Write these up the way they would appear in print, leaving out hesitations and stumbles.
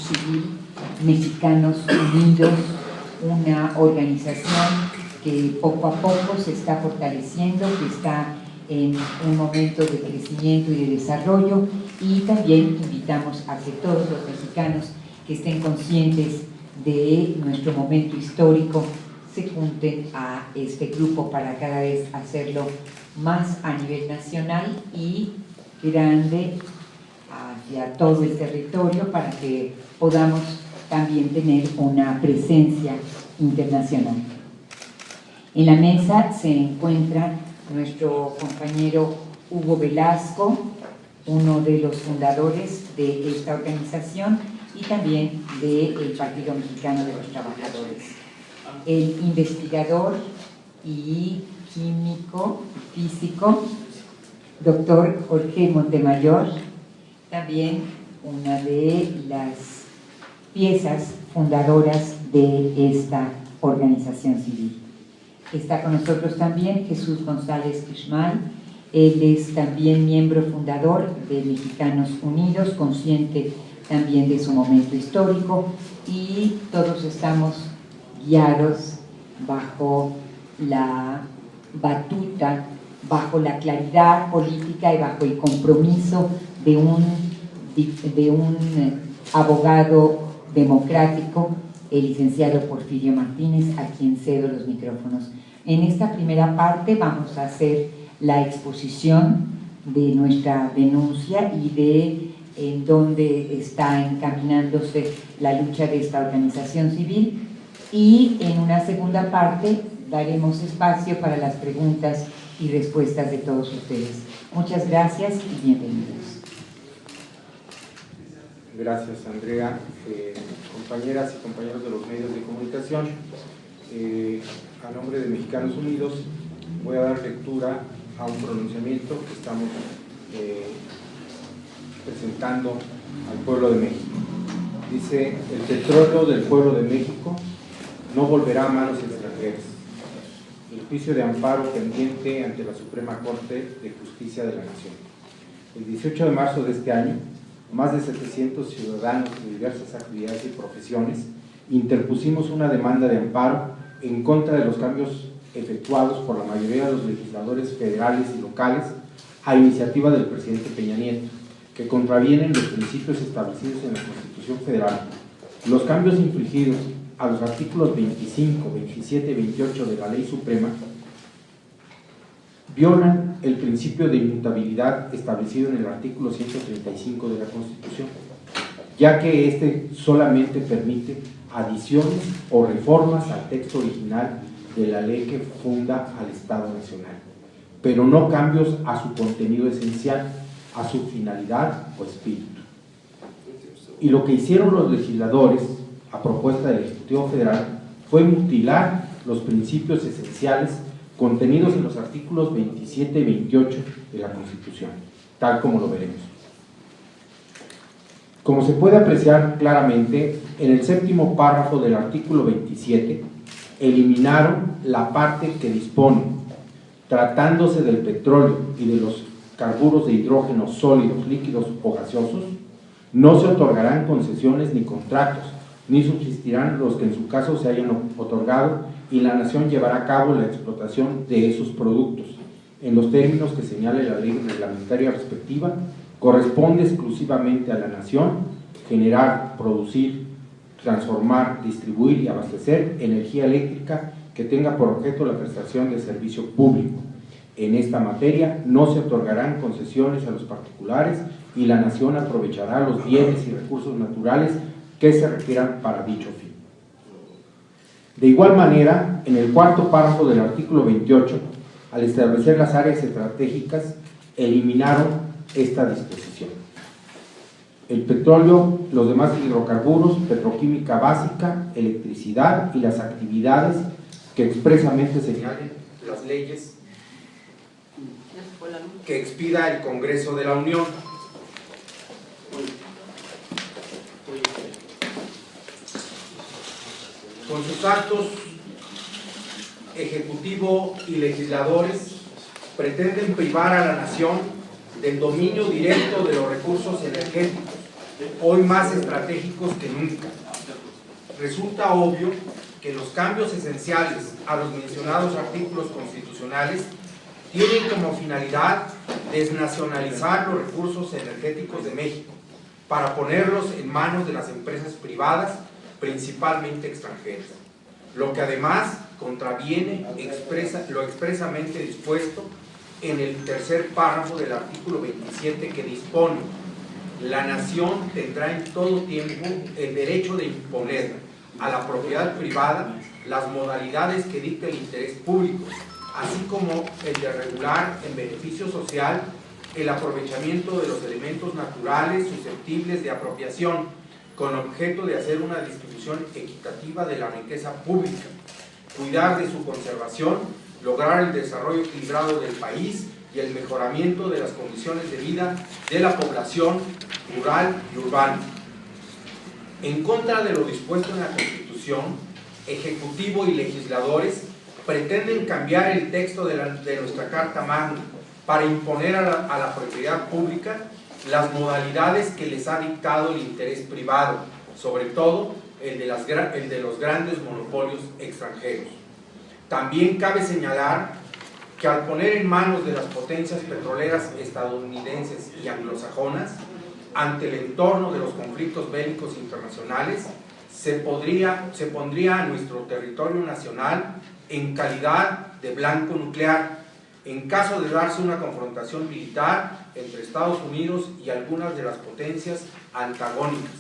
Civil Mexicanos Unidos, una organización que poco a poco se está fortaleciendo, que está en un momento de crecimiento y de desarrollo, y también invitamos a que todos los mexicanos que estén conscientes de nuestro momento histórico se junten a este grupo para cada vez hacerlo más a nivel nacional y grande hacia todo el territorio, para que podamos también tener una presencia internacional. En la mesa se encuentra nuestro compañero Hugo Velasco, uno de los fundadores de esta organización y también del Partido Mexicano de los Trabajadores. El investigador y químico, físico, doctor Jorge Montemayor, también una de las piezas fundadoras de esta organización civil. Está con nosotros también Jesús González Quixmay. Él es también miembro fundador de Mexicanos Unidos, consciente también de su momento histórico, y todos estamos guiados bajo la batuta, bajo la claridad política y bajo el compromiso de un abogado democrático, el licenciado Porfirio Martínez, a quien cedo los micrófonos. En esta primera parte vamos a hacer la exposición de nuestra denuncia y de en dónde está encaminándose la lucha de esta organización civil, y en una segunda parte daremos espacio para las preguntas y respuestas de todos ustedes. Muchas gracias y bienvenidos. Gracias, Andrea. Compañeras y compañeros de los medios de comunicación, a nombre de Mexicanos Unidos voy a dar lectura a un pronunciamiento que estamos presentando al pueblo de México. Dice: el petróleo del pueblo de México no volverá a manos extranjeras. El juicio de amparo pendiente ante la Suprema Corte de Justicia de la Nación. El 18 de marzo de este año, más de 700 ciudadanos de diversas actividades y profesiones interpusimos una demanda de amparo en contra de los cambios efectuados por la mayoría de los legisladores federales y locales a iniciativa del presidente Peña Nieto, que contravienen los principios establecidos en la Constitución Federal. Los cambios infligidos a los artículos 25, 27 y 28 de la Ley Suprema violan el principio de inmutabilidad establecido en el artículo 135 de la Constitución, ya que este solamente permite adiciones o reformas al texto original de la ley que funda al Estado Nacional, pero no cambios a su contenido esencial, a su finalidad o espíritu. Y lo que hicieron los legisladores, a propuesta del Ejecutivo Federal, fue mutilar los principios esenciales contenidos en los artículos 27 y 28 de la Constitución, tal como lo veremos. Como se puede apreciar claramente, en el séptimo párrafo del artículo 27, eliminaron la parte que dispone: tratándose del petróleo y de los carburos de hidrógeno sólidos, líquidos o gaseosos, no se otorgarán concesiones ni contratos, ni subsistirán los que en su caso se hayan otorgado, y la nación llevará a cabo la explotación de esos productos en los términos que señale la ley reglamentaria respectiva. Corresponde exclusivamente a la nación generar, producir, transformar, distribuir y abastecer energía eléctrica que tenga por objeto la prestación de servicio público. En esta materia no se otorgarán concesiones a los particulares, y la nación aprovechará los bienes y recursos naturales que se requieran para dicho fin. De igual manera, en el cuarto párrafo del artículo 28, al establecer las áreas estratégicas, eliminaron esta disposición. El petróleo, los demás hidrocarburos, petroquímica básica, electricidad y las actividades que expresamente señalen las leyes que expida el Congreso de la Unión. Con sus actos ejecutivo y legisladores pretenden privar a la nación del dominio directo de los recursos energéticos hoy más estratégicos que nunca. Resulta obvio que los cambios esenciales a los mencionados artículos constitucionales tienen como finalidad desnacionalizar los recursos energéticos de México para ponerlos en manos de las empresas privadas, principalmente extranjeras, lo que además contraviene lo expresamente dispuesto en el tercer párrafo del artículo 27, que dispone: la nación tendrá en todo tiempo el derecho de imponer a la propiedad privada las modalidades que dicte el interés público, así como el de regular en beneficio social el aprovechamiento de los elementos naturales susceptibles de apropiación, con objeto de hacer una distribución equitativa de la riqueza pública, cuidar de su conservación, lograr el desarrollo equilibrado del país y el mejoramiento de las condiciones de vida de la población rural y urbana. En contra de lo dispuesto en la Constitución, Ejecutivo y legisladores pretenden cambiar el texto de nuestra Carta Magna para imponer a la propiedad pública las modalidades que les ha dictado el interés privado, sobre todo el de los grandes monopolios extranjeros. También cabe señalar que al poner en manos de las potencias petroleras estadounidenses y anglosajonas, ante el entorno de los conflictos bélicos internacionales, se pondría a nuestro territorio nacional en calidad de blanco nuclear, en caso de darse una confrontación militar entre Estados Unidos y algunas de las potencias antagónicas.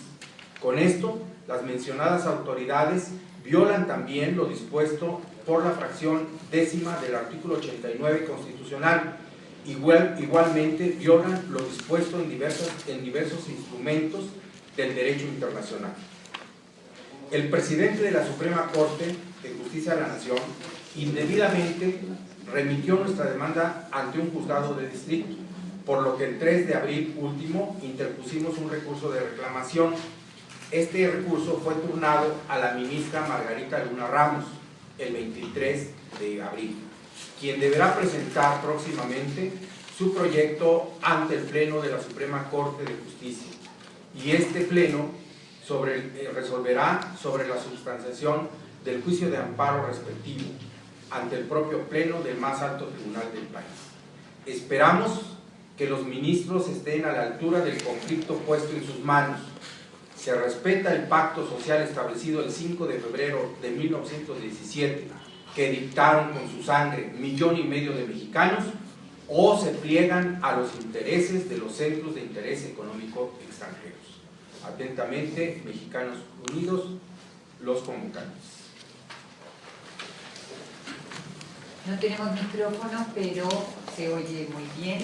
Con esto, las mencionadas autoridades violan también lo dispuesto por la fracción 10ª del artículo 89 constitucional. Igualmente violan lo dispuesto en diversos instrumentos del derecho internacional. El presidente de la Suprema Corte de Justicia de la Nación indebidamente remitió nuestra demanda ante un juzgado de distrito, por lo que el 3 de abril último interpusimos un recurso de reclamación. Este recurso fue turnado a la ministra Margarita Luna Ramos el 23 de abril, quien deberá presentar próximamente su proyecto ante el Pleno de la Suprema Corte de Justicia, y este Pleno resolverá sobre la substanciación del juicio de amparo respectivo ante el propio Pleno del más alto tribunal del país. Esperamos que los ministros estén a la altura del conflicto puesto en sus manos. Se respeta el pacto social establecido el 5 de febrero de 1917, que dictaron con su sangre 1,5 millones de mexicanos, o se pliegan a los intereses de los centros de interés económico extranjeros. Atentamente, Mexicanos Unidos, los convocantes. No tenemos micrófono, pero se oye muy bien.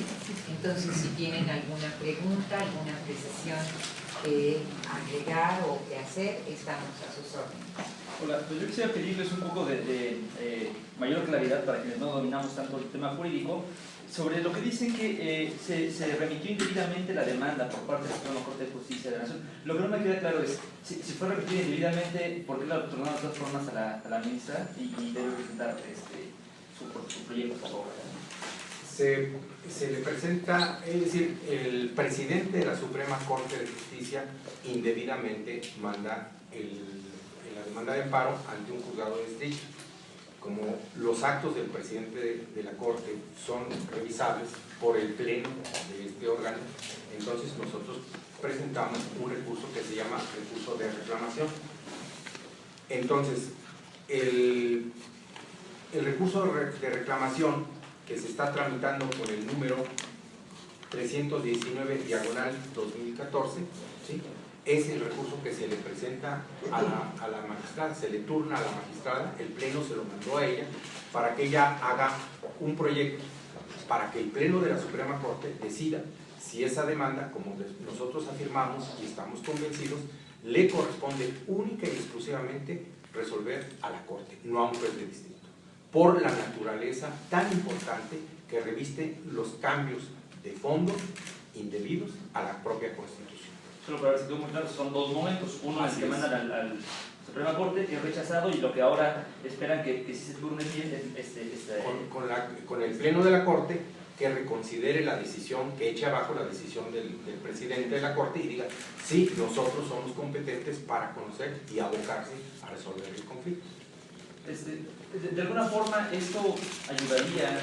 Entonces, si tienen alguna pregunta, alguna precisión que agregar o que hacer, estamos a sus órdenes. Hola, pues yo quisiera pedirles un poco de mayor claridad para quienes no dominamos tanto el tema jurídico, sobre lo que dicen que se remitió indebidamente la demanda por parte de la Suprema Corte de Justicia de la Nación. Lo que no me queda claro es, si fue remitida indebidamente, ¿por qué la otorgaron de todas formas a la ministra y debe presentar su proyecto, por favor? Se le presenta, es decir, el presidente de la Suprema Corte de Justicia indebidamente manda la demanda de amparo ante un juzgado de distrito. Como los actos del presidente de la Corte son revisables por el pleno de este órgano, entonces nosotros presentamos un recurso que se llama recurso de reclamación. Entonces, el recurso de reclamación que se está tramitando por el número 319/2014, ¿sí?, es el recurso que se le presenta a la magistrada, se le turna a la magistrada, el pleno se lo mandó a ella para que ella haga un proyecto, para que el pleno de la Suprema Corte decida si esa demanda, como nosotros afirmamos y estamos convencidos, le corresponde única y exclusivamente resolver a la Corte, no a un juez de distrito, por la naturaleza tan importante que reviste los cambios de fondo indebidos a la propia Constitución. Solo para ver si tengo muy claro, son dos momentos. Uno es que mandan al Suprema Corte, que es rechazado, y lo que ahora esperan que si se turne bien Con el pleno de la Corte que reconsidere la decisión, que eche abajo la decisión del presidente de la Corte y diga, sí, nosotros somos competentes para conocer y abocarse a resolver el conflicto. De alguna forma, esto ayudaría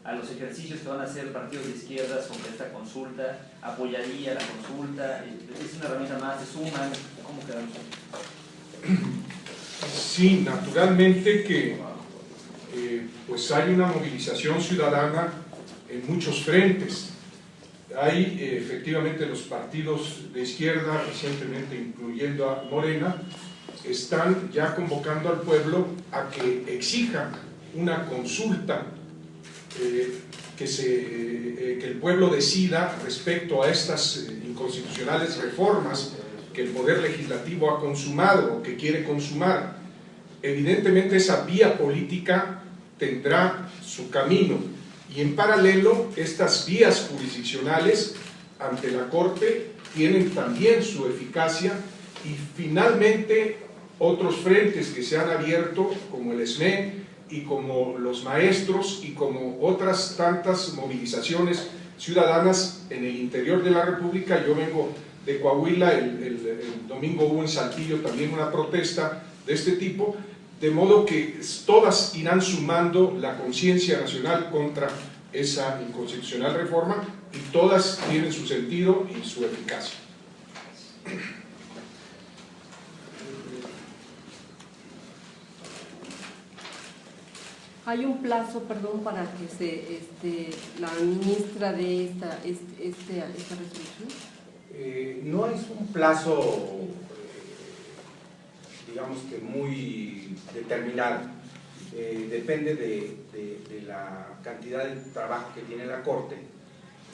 a los ejercicios que van a hacer partidos de izquierdas sobre esta consulta, apoyaría la consulta, es una herramienta más, se suman, ¿cómo quedamos? Sí, naturalmente que pues hay una movilización ciudadana en muchos frentes. Hay efectivamente los partidos de izquierda, recientemente incluyendo a Morena, están ya convocando al pueblo a que exija una consulta, que el pueblo decida respecto a estas inconstitucionales reformas que el Poder Legislativo ha consumado o que quiere consumar. Evidentemente esa vía política tendrá su camino y en paralelo estas vías jurisdiccionales ante la Corte tienen también su eficacia y finalmente otros frentes que se han abierto como el SME y como los maestros y como otras tantas movilizaciones ciudadanas en el interior de la República. Yo vengo de Coahuila, el domingo hubo en Saltillo también una protesta de este tipo, de modo que todas irán sumando la conciencia nacional contra esa inconstitucional reforma y todas tienen su sentido y su eficacia. ¿Hay un plazo, perdón, para que la ministra dé esta resolución? No es un plazo, digamos que muy determinado. Depende de la cantidad de trabajo que tiene la Corte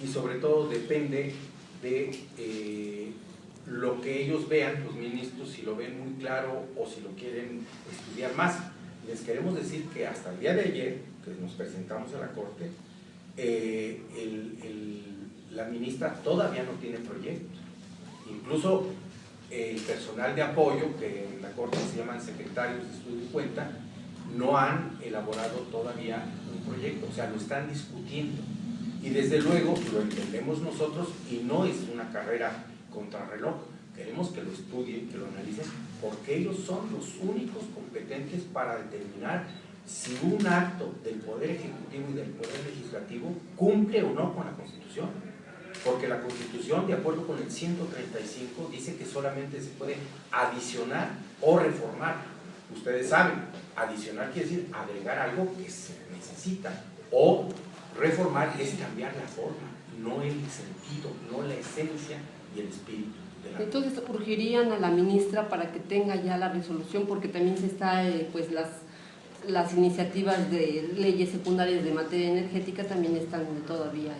y sobre todo depende de lo que ellos vean, los ministros, si lo ven muy claro o si lo quieren estudiar más. Les queremos decir que hasta el día de ayer, que nos presentamos a la Corte, la ministra todavía no tiene proyecto. Incluso el personal de apoyo, que en la Corte se llaman secretarios de estudio y cuenta, no han elaborado todavía un proyecto, o sea, lo están discutiendo. Y desde luego lo entendemos nosotros y no es una carrera contrarreloj. Queremos que lo estudien, que lo analicen, porque ellos son los únicos competentes para determinar si un acto del Poder Ejecutivo y del Poder Legislativo cumple o no con la Constitución. Porque la Constitución, de acuerdo con el 135, dice que solamente se puede adicionar o reformar. Ustedes saben, adicionar quiere decir agregar algo que se necesita, o reformar es cambiar la forma, no el sentido, no la esencia y el espíritu. Entonces urgirían a la ministra para que tenga ya la resolución, porque también se está, pues las iniciativas de leyes secundarias de materia energética también están todavía,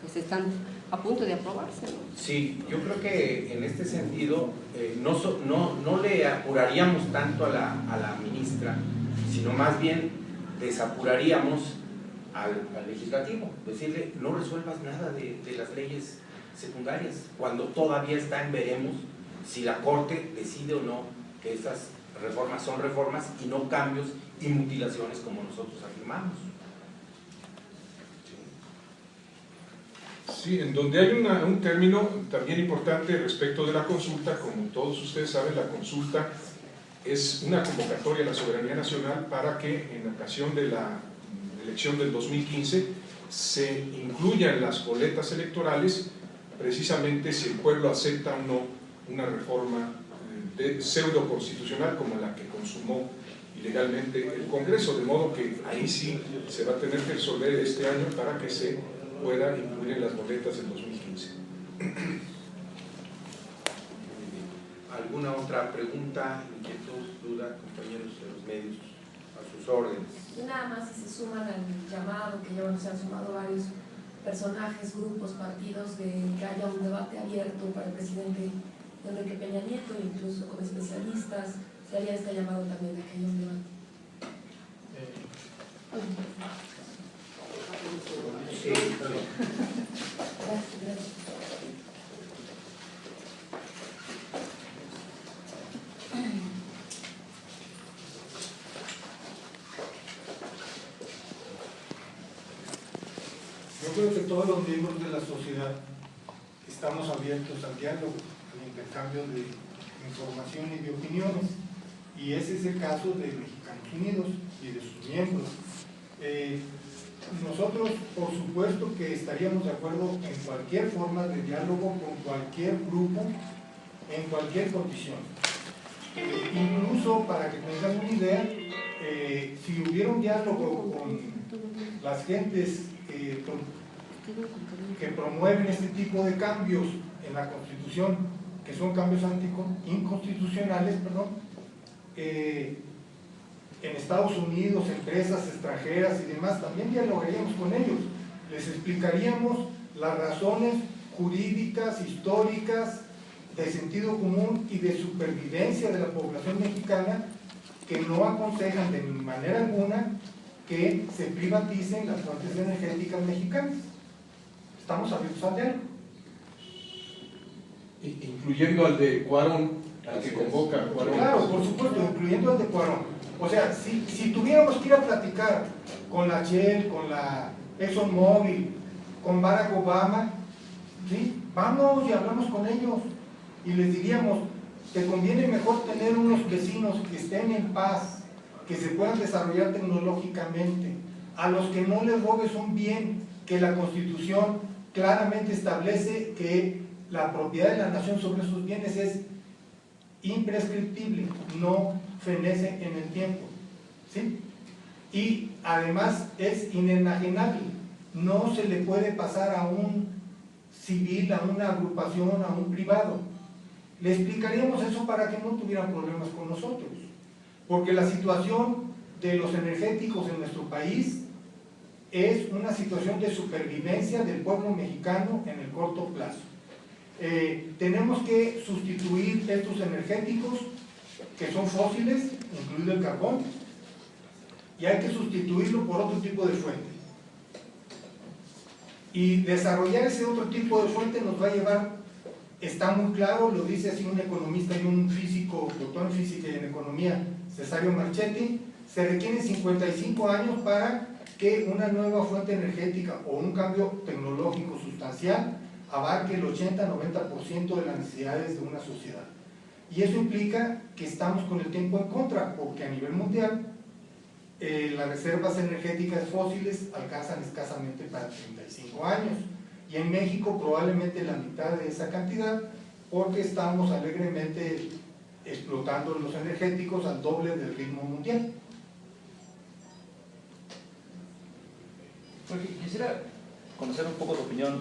pues están a punto de aprobarse, ¿no? Sí, yo creo que en este sentido no le apuraríamos tanto a la ministra, sino más bien desapuraríamos al legislativo, decirle no resuelvas nada de las leyes secundarias, cuando todavía está en veremos si la Corte decide o no que estas reformas son reformas y no cambios y mutilaciones como nosotros afirmamos. Sí, en donde hay un término también importante respecto de la consulta, como todos ustedes saben, la consulta es una convocatoria a la soberanía nacional para que en ocasión de la elección del 2015 se incluyan las boletas electorales precisamente si el pueblo acepta o no una reforma pseudo constitucional como la que consumó ilegalmente el Congreso, de modo que ahí sí se va a tener que resolver este año para que se pueda incluir en las boletas del 2015. ¿Alguna otra pregunta, inquietud, duda, compañeros de los medios? A sus órdenes. Nada más si se suman al llamado, que ya se han sumado varios personajes, grupos, partidos, de que haya un debate abierto para el presidente Enrique Peña Nieto, incluso con especialistas, se haría este llamado también de que haya un debate. Sí, Gracias. creo que todos los miembros de la sociedad estamos abiertos al diálogo, al intercambio de información y de opiniones, y ese es el caso de Mexicanos Unidos y de sus miembros. Nosotros, por supuesto, que estaríamos de acuerdo en cualquier forma de diálogo con cualquier grupo, en cualquier condición. Incluso, para que tengan una idea, si hubiera un diálogo con las gentes que promueven este tipo de cambios en la Constitución, que son cambios inconstitucionales, en Estados Unidos, empresas extranjeras y demás, también dialogaríamos con ellos, les explicaríamos las razones jurídicas, históricas, de sentido común y de supervivencia de la población mexicana, que no aconsejan de manera alguna que se privaticen las fuentes energéticas mexicanas. Estamos abiertos al diálogo. Incluyendo al de Cuarón, al que convoca Cuarón. Claro, por supuesto, incluyendo al de Cuarón. O sea, si tuviéramos que ir a platicar con la Shell, con la ExxonMobil, con Barack Obama, ¿sí? Vamos y hablamos con ellos y les diríamos, te conviene mejor tener unos vecinos que estén en paz, que se puedan desarrollar tecnológicamente, a los que no les robes un bien, que la Constitución claramente establece que la propiedad de la nación sobre esos bienes es imprescriptible, no fenece en el tiempo, ¿sí? Y además es inenajenable, no se le puede pasar a un civil, a una agrupación, a un privado. Le explicaríamos eso para que no tuvieran problemas con nosotros, porque la situación de los energéticos en nuestro país es una situación de supervivencia del pueblo mexicano en el corto plazo. Tenemos que sustituir estos energéticos que son fósiles, incluido el carbón, y hay que sustituirlo por otro tipo de fuente. Y desarrollar ese otro tipo de fuente nos va a llevar, está muy claro, lo dice así un economista y un físico, doctor en física y en economía, Cesario Marchetti, se requieren 55 años para que una nueva fuente energética o un cambio tecnológico sustancial abarque el 80-90% de las necesidades de una sociedad. Y eso implica que estamos con el tiempo en contra, porque a nivel mundial las reservas energéticas fósiles alcanzan escasamente para 35 años, y en México probablemente la mitad de esa cantidad, porque estamos alegremente explotando los energéticos al doble del ritmo mundial. Quisiera conocer un poco tu opinión.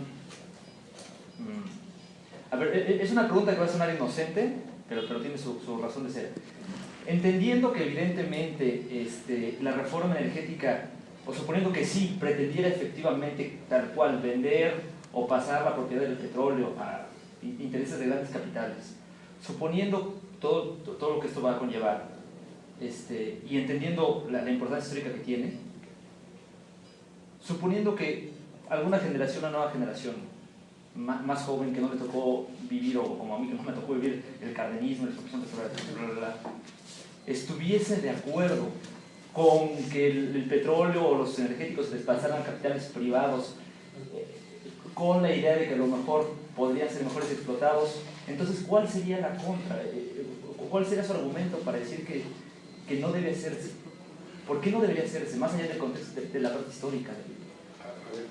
A ver, es una pregunta que va a sonar inocente, pero tiene su razón de ser. Entendiendo que evidentemente la reforma energética, o suponiendo que sí, pretendiera efectivamente tal cual vender o pasar la propiedad del petróleo a intereses de grandes capitales, suponiendo todo lo que esto va a conllevar, y entendiendo la importancia histórica que tiene, suponiendo que alguna generación, una nueva generación más joven que no le tocó vivir, o como a mí que no me tocó vivir el cardenismo, la expropiación petrolera, estuviese de acuerdo con que el petróleo o los energéticos les pasaran a capitales privados, con la idea de que a lo mejor podrían ser mejores explotados, entonces ¿cuál sería la contra? ¿Cuál sería su argumento para decir que no debe hacerse? ¿Por qué no debería hacerse? Más allá del contexto de la parte histórica. A ver,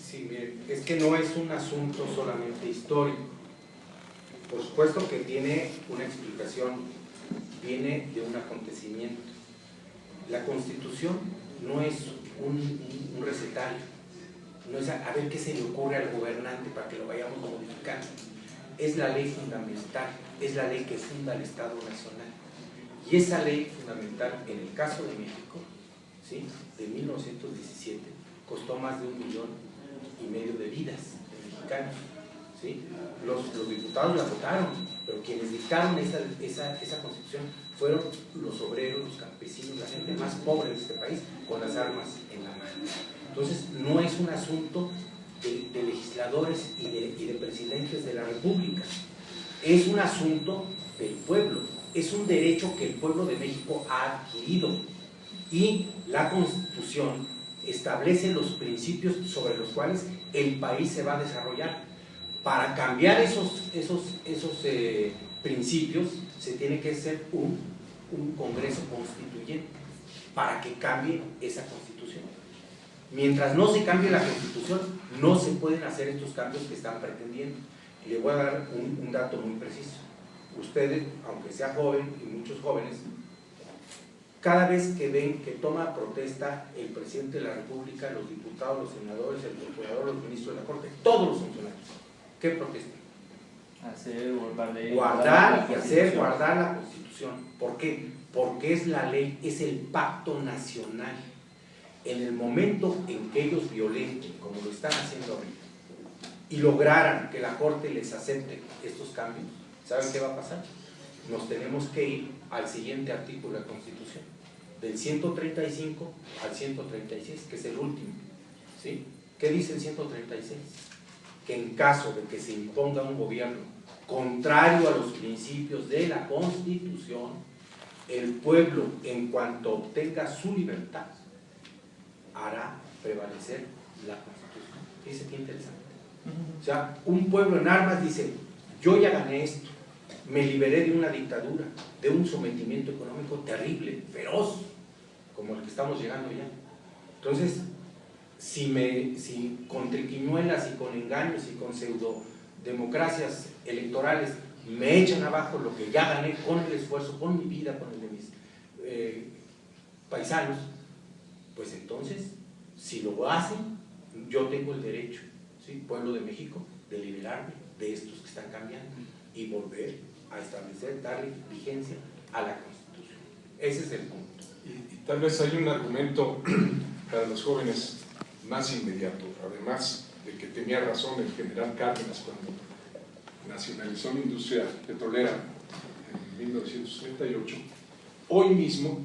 sí, miren, es que no es un asunto solamente histórico. Por supuesto que tiene una explicación, viene de un acontecimiento. La Constitución no es un recetario, no es a ver qué se le ocurre al gobernante para que lo vayamos modificando. Es la ley fundamental, es la ley que funda el Estado Nacional. Y esa ley fundamental, en el caso de México, ¿sí?, de 1917, costó más de 1,5 millones de vidas de mexicanos, ¿sí? Los diputados la votaron, pero quienes dictaron esa constitución fueron los obreros, los campesinos, la gente más pobre de este país, con las armas en la mano. Entonces, no es un asunto de legisladores y de presidentes de la República, es un asunto del pueblo, es un derecho que el pueblo de México ha adquirido, y la Constitución establece los principios sobre los cuales el país se va a desarrollar. Para cambiar esos principios se tiene que hacer un Congreso Constituyente para que cambie esa Constitución. Mientras no se cambie la Constitución, no se pueden hacer estos cambios que están pretendiendo. Y le voy a dar un dato muy preciso. Ustedes, aunque sea joven y muchos jóvenes, cada vez que ven que toma protesta el presidente de la República, los diputados, los senadores, el procurador, los ministros de la Corte, todos los funcionarios, ¿qué protestan? Guardar y hacer guardar la Constitución. ¿Por qué? Porque es la ley, es el pacto nacional. En el momento en que ellos violenten, como lo están haciendo ahorita, y lograran que la Corte les acepte estos cambios, ¿saben qué va a pasar? Nos tenemos que ir al siguiente artículo de la Constitución, del 135 al 136, que es el último, ¿sí? ¿Qué dice el 136? Que en caso de que se imponga un gobierno contrario a los principios de la Constitución, el pueblo, en cuanto obtenga su libertad, hará prevalecer la Constitución. Fíjense qué interesante. O sea, un pueblo en armas dice, yo ya gané esto, me liberé de una dictadura, de un sometimiento económico terrible, feroz, como el que estamos llegando ya. Entonces, si con triquiñuelas y con engaños y con pseudo-democracias electorales me echan abajo lo que ya gané con el esfuerzo, con mi vida, con el de mis paisanos, pues entonces, si lo hacen, yo tengo el derecho, ¿sí? Pueblo de México, de liberarme de estos que están cambiando y volver a establecer, darle vigencia a la Constitución. Ese es el punto. Y tal vez hay un argumento para los jóvenes más inmediato, además de que tenía razón el general Cárdenas cuando nacionalizó la industria petrolera en 1938. Hoy mismo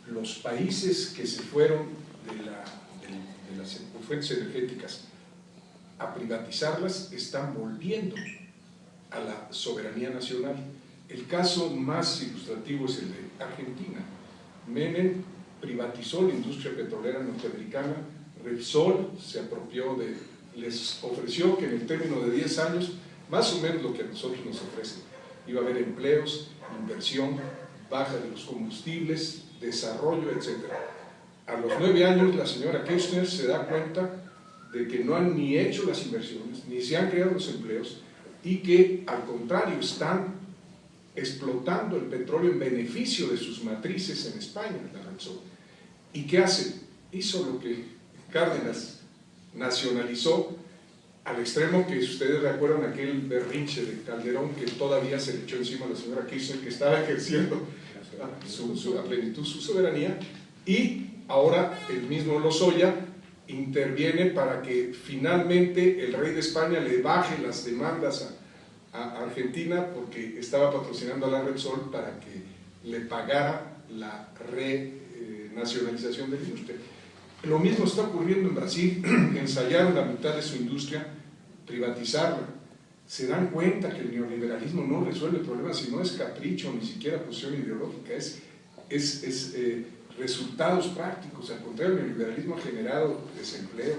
los países que se fueron de las fuentes energéticas a privatizarlas están volviendo a la soberanía nacional. El caso más ilustrativo es el de Argentina. Menem privatizó la industria petrolera norteamericana, Repsol se apropió les ofreció que en el término de 10 años, más o menos lo que a nosotros nos ofrecen, iba a haber empleos, inversión, baja de los combustibles, desarrollo, etc. A los 9 años la señora Kirchner se da cuenta de que no han ni hecho las inversiones, ni se han creado los empleos, y que al contrario están explotando el petróleo en beneficio de sus matrices en España, la Repsol. ¿Y qué hace? Hizo lo que Cárdenas nacionalizó, al extremo que ustedes recuerdan aquel berrinche de Calderón que todavía se le echó encima a la señora Kirchner, que estaba ejerciendo a plenitud su soberanía, y ahora el mismo Lozoya interviene para que finalmente el rey de España le baje las demandas a Argentina porque estaba patrocinando a la Repsol para que le pagara la renacionalización de la industria. Lo mismo está ocurriendo en Brasil. Ensayaron la mitad de su industria, privatizarla. Se dan cuenta que el neoliberalismo no resuelve problemas, sino es capricho, ni siquiera posición ideológica, es resultados prácticos. Al contrario, el neoliberalismo ha generado desempleo,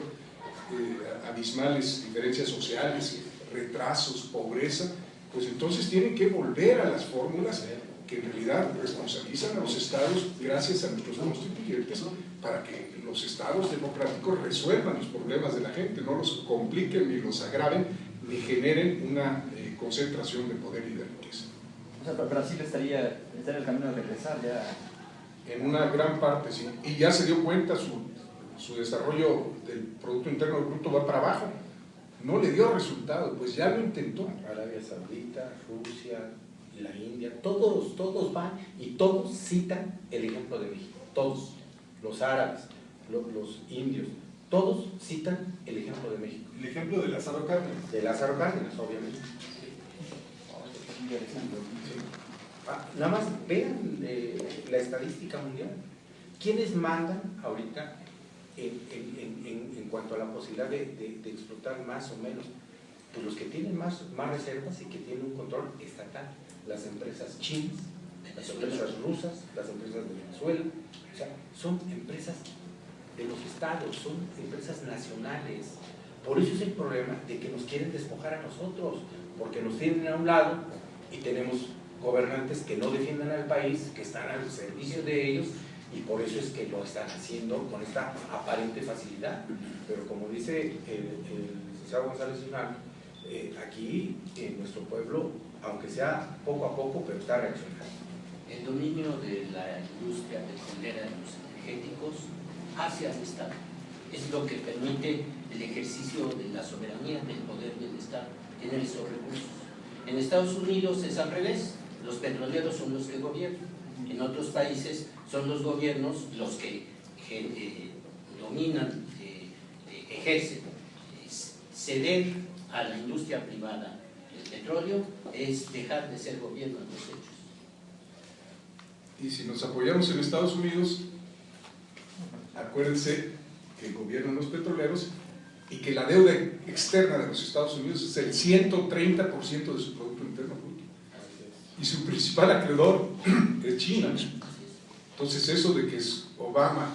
abismales diferencias sociales, retrasos, pobreza. Pues entonces tienen que volver a las fórmulas que en realidad responsabilizan a los estados gracias a nuestros constituyentes, para que los estados democráticos resuelvan los problemas de la gente, no los compliquen ni los agraven ni generen una concentración de poder y de riqueza. O sea, Brasil estaría en el camino de regresar ya. En una gran parte, sí. Y ya se dio cuenta, su desarrollo del Producto Interno Bruto va para abajo. No le dio resultado, pues ya lo intentó. Arabia Saudita, Rusia, la India, todos van y todos citan el ejemplo de México. Todos, los árabes, los indios, todos citan el ejemplo de México. El ejemplo de Lázaro Cárdenas. De Lázaro Cárdenas, obviamente. Nada más vean la estadística mundial. ¿Quiénes mandan ahorita en cuanto a la posibilidad de explotar más o menos? Pues los que tienen más reservas y que tienen un control estatal. Las empresas chinas, las empresas rusas, las empresas de Venezuela. O sea, son empresas de los estados, son empresas nacionales. Por eso es el problema de que nos quieren despojar a nosotros, porque nos tienen a un lado y tenemos gobernantes que no defiendan al país, que están al servicio de ellos, y por eso es que lo están haciendo con esta aparente facilidad. Pero como dice el licenciado González Unal, aquí en nuestro pueblo, aunque sea poco a poco, pero está reaccionando. El dominio de la industria petrolera de los energéticos hacia el Estado es lo que permite el ejercicio de la soberanía, del poder del Estado, tener esos recursos. En Estados Unidos es al revés, los petroleros son los que gobiernan. En otros países son los gobiernos los que dominan, ejercen. Ceder a la industria privada el petróleo es dejar de ser gobierno en los hechos. Y si nos apoyamos en Estados Unidos, acuérdense que gobiernan los petroleros y que la deuda externa de los Estados Unidos es el 130% de su Producto Interno Bruto. Y su principal acreedor es China. Entonces eso de que Obama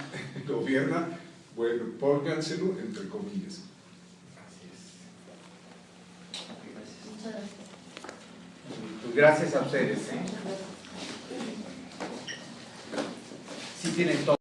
gobierna, bueno, pónganselo entre comillas. Muchas gracias. Pues gracias a ustedes. Sí tienen todo.